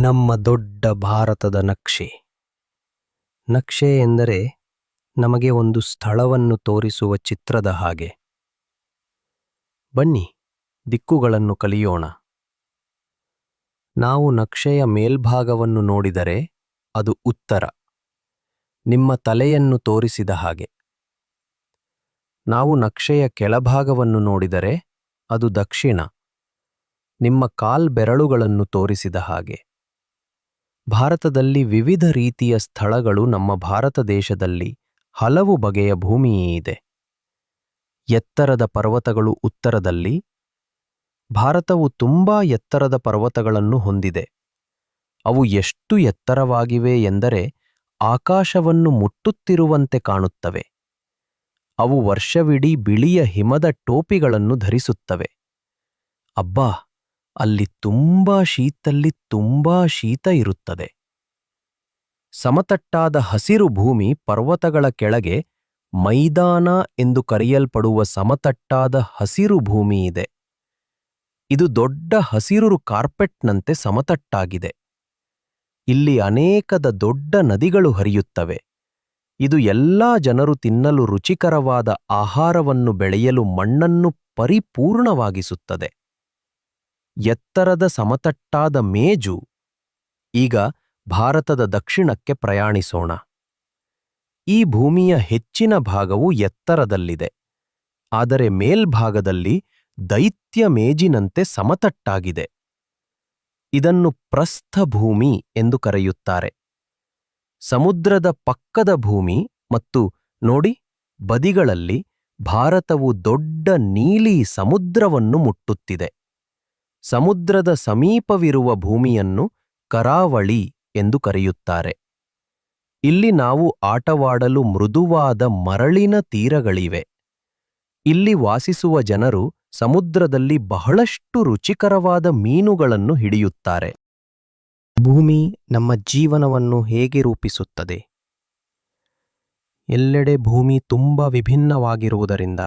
ನಮ್ಮ ದೊಡ್ಡ ಭಾರತದ ನಕ್ಷೆ. ನಕ್ಷೆ ಎಂದರೆ ನಮಗೆ ಒಂದು ಸ್ಥಳವನ್ನು ತೋರಿಸುವ ಚಿತ್ರದ ಹಾಗೆ. ಬನ್ನಿ, ದಿಕ್ಕುಗಳನ್ನು ಕಲಿಯೋಣ. ನಾವು ನಕ್ಷೆಯ ಮೇಲ್ಭಾಗವನ್ನು ನೋಡಿದರೆ ಅದು ಉತ್ತರ, ನಿಮ್ಮ ತಲೆಯನ್ನು ತೋರಿಸಿದ ಹಾಗೆ. ನಾವು ನಕ್ಷೆಯ ಕೆಳಭಾಗವನ್ನು ನೋಡಿದರೆ ಅದು ದಕ್ಷಿಣ, ನಿಮ್ಮ ಕಾಲ್ಬೆರಳುಗಳನ್ನು ತೋರಿಸಿದ ಹಾಗೆ. ಭಾರತದಲ್ಲಿ ವಿವಿಧ ರೀತಿಯ ಸ್ಥಳಗಳು. ನಮ್ಮ ಭಾರತ ದೇಶದಲ್ಲಿ ಹಲವು ಬಗೆಯ ಭೂಮಿಯಿದೆ. ಎತ್ತರದ ಪರ್ವತಗಳು ಉತ್ತರದಲ್ಲಿ. ಭಾರತವು ತುಂಬಾ ಎತ್ತರದ ಪರ್ವತಗಳನ್ನು ಹೊಂದಿದೆ. ಅವು ಎಷ್ಟು ಎತ್ತರವಾಗಿವೆ ಎಂದರೆ ಆಕಾಶವನ್ನು ಮುಟ್ಟುತ್ತಿರುವಂತೆ ಕಾಣುತ್ತವೆ. ಅವು ವರ್ಷವಿಡೀ ಬಿಳಿಯ ಹಿಮದ ಟೋಪಿಗಳನ್ನು ಧರಿಸುತ್ತವೆ. ಅಬ್ಬಾ, ಅಲ್ಲಿ ತುಂಬಾ ಶೀತ ಇರುತ್ತದೆ. ಸಮತಟ್ಟಾದ ಹಸಿರು ಭೂಮಿ, ಪರ್ವತಗಳ ಕೆಳಗೆ ಮೈದಾನ ಎಂದು ಕರೆಯಲ್ಪಡುವ ಸಮತಟ್ಟಾದ ಹಸಿರು ಭೂಮಿಯಿದೆ. ಇದು ದೊಡ್ಡ ಹಸಿರು ಕಾರ್ಪೆಟ್ನಂತೆ ಸಮತಟ್ಟಾಗಿದೆ. ಇಲ್ಲಿ ಅನೇಕದ ದೊಡ್ಡ ನದಿಗಳು ಹರಿಯುತ್ತವೆ. ಇದು ಎಲ್ಲಾ ಜನರು ತಿನ್ನಲು ರುಚಿಕರವಾದ ಆಹಾರವನ್ನು ಬೆಳೆಯಲು ಮಣ್ಣನ್ನು ಪರಿಪೂರ್ಣವಾಗಿಸುತ್ತದೆ. ಎತ್ತರದ ಸಮತಟ್ಟಾದ ಮೇಜು. ಈಗ ಭಾರತದ ದಕ್ಷಿಣಕ್ಕೆ ಪ್ರಯಾಣಿಸೋಣ. ಈ ಭೂಮಿಯ ಹೆಚ್ಚಿನ ಭಾಗವು ಎತ್ತರದಲ್ಲಿದೆ, ಆದರೆ ಮೇಲ್ಭಾಗದಲ್ಲಿ ದೈತ್ಯ ಮೇಜಿನಂತೆ ಸಮತಟ್ಟಾಗಿದೆ. ಇದನ್ನು ಪ್ರಸ್ಥಭೂಮಿ ಎಂದು ಕರೆಯುತ್ತಾರೆ. ಸಮುದ್ರದ ಪಕ್ಕದ ಭೂಮಿ ಮತ್ತು ನೋಡಿ, ಬದಿಗಳಲ್ಲಿ ಭಾರತವು ದೊಡ್ಡ ನೀಲಿ ಸಮುದ್ರವನ್ನು ಮುಟ್ಟುತ್ತಿದೆ. ಸಮುದ್ರದ ಸಮೀಪವಿರುವ ಭೂಮಿಯನ್ನು ಕರಾವಳಿ ಎಂದು ಕರೆಯುತ್ತಾರೆ. ಇಲ್ಲಿ ನಾವು ಆಟವಾಡಲು ಮೃದುವಾದ ಮರಳಿನ ತೀರಗಳಿವೆ. ಇಲ್ಲಿ ವಾಸಿಸುವ ಜನರು ಸಮುದ್ರದಲ್ಲಿ ಬಹಳಷ್ಟು ರುಚಿಕರವಾದ ಮೀನುಗಳನ್ನು ಹಿಡಿಯುತ್ತಾರೆ. ಭೂಮಿ ನಮ್ಮ ಜೀವನವನ್ನು ಹೇಗೆ ರೂಪಿಸುತ್ತದೆ? ಎಲ್ಲೆಡೆ ಭೂಮಿ ತುಂಬಾ ವಿಭಿನ್ನವಾಗಿರುವುದರಿಂದ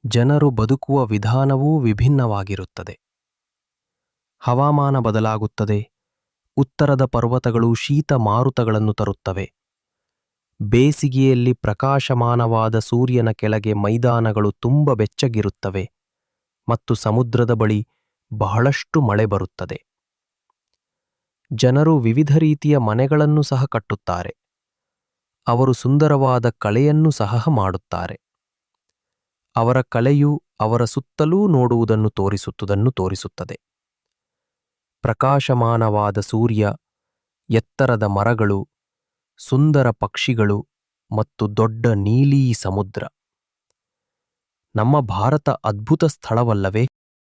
ಜನರು ಬದುಕುವ ವಿಧಾನವೂ ವಿಭಿನ್ನವಾಗಿರುತ್ತದೆ. ಹವಾಮಾನ ಬದಲಾಗುತ್ತದೆ. ಉತ್ತರದ ಪರ್ವತಗಳು ಶೀತ ಮಾರುತಗಳನ್ನು ತರುತ್ತವೆ. ಬೇಸಿಗೆಯಲ್ಲಿ ಪ್ರಕಾಶಮಾನವಾದ ಸೂರ್ಯನ ಕೆಳಗೆ ಮೈದಾನಗಳು ತುಂಬ ಬೆಚ್ಚಗಿರುತ್ತವೆ ಮತ್ತು ಸಮುದ್ರದ ಬಳಿ ಬಹಳಷ್ಟು ಮಳೆ ಬರುತ್ತದೆ. ಜನರು ವಿವಿಧ ರೀತಿಯ ಮನೆಗಳನ್ನು ಸಹ ಕಟ್ಟುತ್ತಾರೆ. ಅವರು ಸುಂದರವಾದ ಕಲೆಯನ್ನು ಸಹ ಮಾಡುತ್ತಾರೆ. ಅವರ ಕಲೆಯು ಅವರ ಸುತ್ತಲೂ ನೋಡುವುದನ್ನು ತೋರಿಸುತ್ತದೆ. ಪ್ರಕಾಶಮಾನವಾದ ಸೂರ್ಯ, ಎತ್ತರದ ಮರಗಳು, ಸುಂದರ ಪಕ್ಷಿಗಳು ಮತ್ತು ದೊಡ್ಡ ನೀಲಿ ಸಮುದ್ರ. ನಮ್ಮ ಭಾರತ ಅದ್ಭುತ ಸ್ಥಳವಲ್ಲವೇ?